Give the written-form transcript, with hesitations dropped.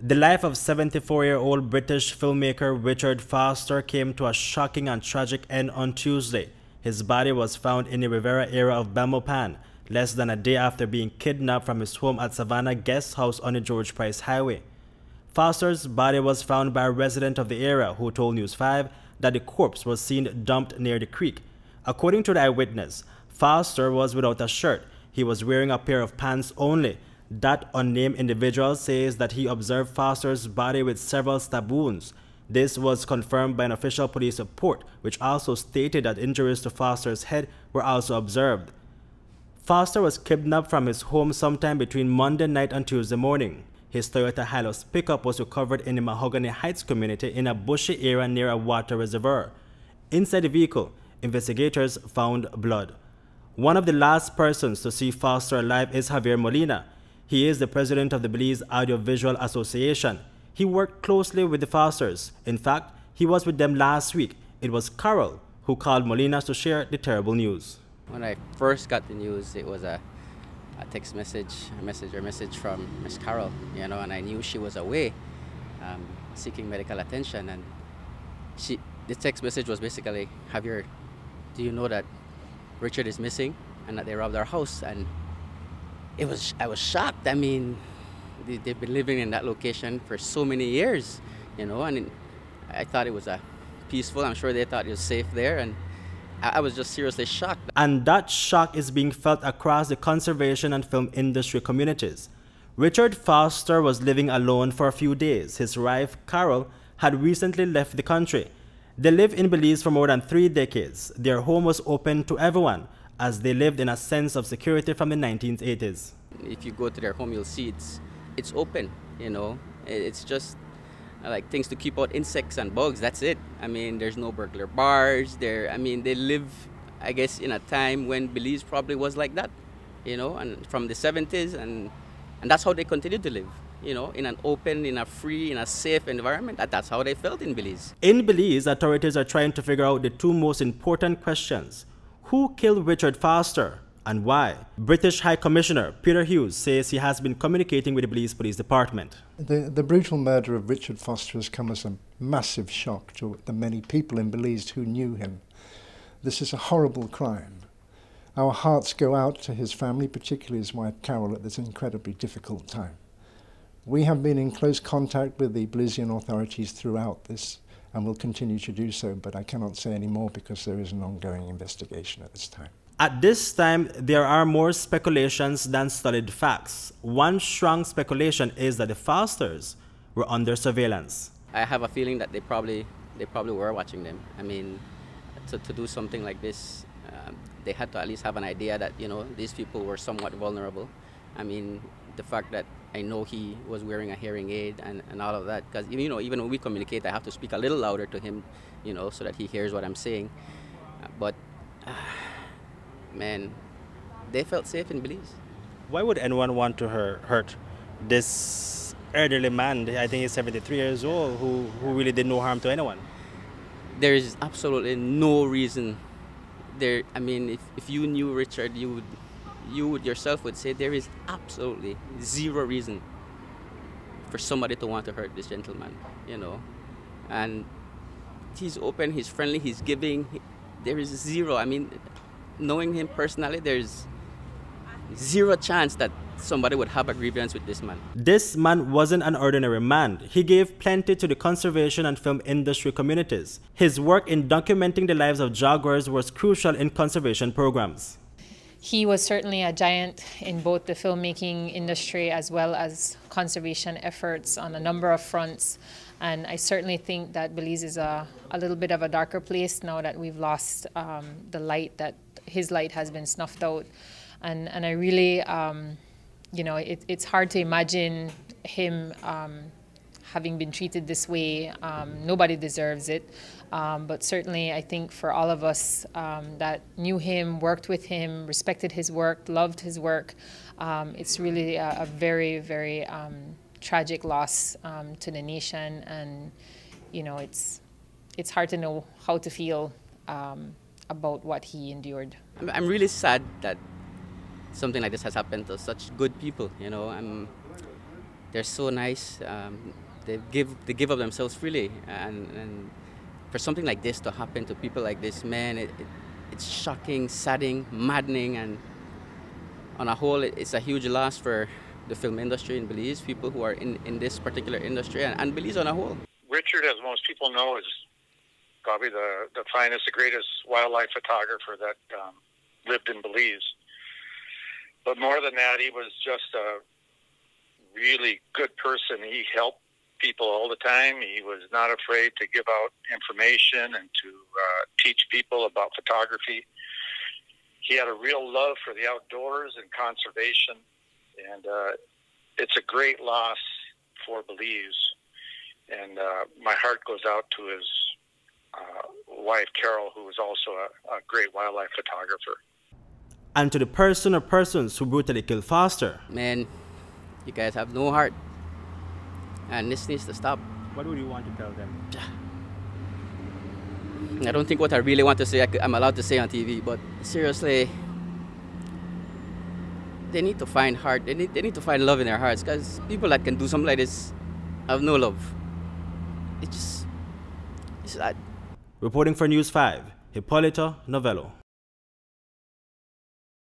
The life of 74-year-old British filmmaker Richard Foster came to a shocking and tragic end on Tuesday. His body was found in the Rivera area of Belmopan, less than a day after being kidnapped from his home at Savanna Guest House on the George Price Highway. Foster's body was found by a resident of the area who told News 5 that the corpse was seen dumped near the creek. According to the eyewitness, Foster was without a shirt. He was wearing a pair of pants only. That unnamed individual says that he observed Foster's body with several stab wounds. This was confirmed by an official police report, which also stated that injuries to Foster's head were also observed. Foster was kidnapped from his home sometime between Monday night and Tuesday morning. His Toyota Hilux pickup was recovered in the Mahogany Heights community in a bushy area near a water reservoir. Inside the vehicle, investigators found blood. One of the last persons to see Foster alive is Javier Molina. He is the president of the Belize Audiovisual Association. He worked closely with the Fosters. In fact, he was with them last week. It was Carol who called Molina to share the terrible news. When I first got the news, it was a text message, a message from Miss Carol, and I knew she was away seeking medical attention. And the text message was basically, Javier, do you know that Richard is missing and that they robbed our house? And I was shocked. I mean, they've been living in that location for so many years, and I thought it was peaceful. I'm sure they thought it was safe there, and I was just seriously shocked. And that shock is being felt across the conservation and film industry communities. Richard Foster was living alone for a few days. His wife, Carol, had recently left the country. They lived in Belize for more than 3 decades. Their home was open to everyone, as they lived in a sense of security from the 1980s. If you go to their home, you'll see it's open, It's just like things to keep out insects and bugs, that's it. I mean, there's no burglar bars there. I mean, they live, I guess, in a time when Belize probably was like that, and from the 70s, and that's how they continue to live, in an open, in a free, in a safe environment. That's how they felt in Belize. In Belize, authorities are trying to figure out the two most important questions. Who killed Richard Foster and why? British High Commissioner Peter Hughes says he has been communicating with the Belize Police Department. The brutal murder of Richard Foster has come as a massive shock to the many people in Belize who knew him. This is a horrible crime. Our hearts go out to his family, particularly his wife Carol, at this incredibly difficult time. We have been in close contact with the Belizean authorities throughout this and will continue to do so, but I cannot say any more because there is an ongoing investigation at this time. At this time, there are more speculations than solid facts. One strong speculation is that the Fosters were under surveillance. I have a feeling that they probably were watching them. I mean, to do something like this, they had to at least have an idea that, these people were somewhat vulnerable. I mean, the fact that I know he was wearing a hearing aid and all of that, because, even when we communicate, I have to speak a little louder to him, so that he hears what I'm saying. But man, they felt safe in Belize. Why would anyone want to hurt this elderly man? I think he's 73 years old, who really did no harm to anyone. There is absolutely no reason. I mean, if you knew Richard, you would yourself would say there is absolutely zero reason for somebody to want to hurt this gentleman, And he's open, he's friendly, he's giving. There is zero. I mean, knowing him personally, there's zero chance that somebody would have a grievance with this man. This man wasn't an ordinary man. He gave plenty to the conservation and film industry communities. His work in documenting the lives of jaguars was crucial in conservation programs. He was certainly a giant in both the filmmaking industry as well as conservation efforts on a number of fronts. And I certainly think that Belize is a little bit of a darker place now that we've lost the light, that his light has been snuffed out. And I really, it's hard to imagine him having been treated this way. Nobody deserves it. But certainly I think for all of us that knew him, worked with him, respected his work, loved his work, it's really a very, very tragic loss to the nation. And, it's hard to know how to feel about what he endured. I'm really sad that something like this has happened to such good people, They're so nice. They give of themselves freely, and for something like this to happen to people like this, man, it's shocking, saddening, maddening, and on a whole, it's a huge loss for the film industry in Belize, people who are in this particular industry, and Belize on a whole. Richard, as most people know, is probably the finest, the greatest wildlife photographer that lived in Belize. But more than that, he was just a really good person. He helped people all the time. He was not afraid to give out information and to teach people about photography. He had a real love for the outdoors and conservation, and it's a great loss for Belize. And my heart goes out to his wife, Carol, who was also a great wildlife photographer. And to the person or persons who brutally killed Foster. Man, you guys have no heart, and this needs to stop. What would you want to tell them? I don't think what I really want to say I'm allowed to say on TV, but seriously, they need to find heart. They need to find love in their hearts, because people that can do something like this have no love. It's sad. Reporting for News 5, Hipolito Novelo.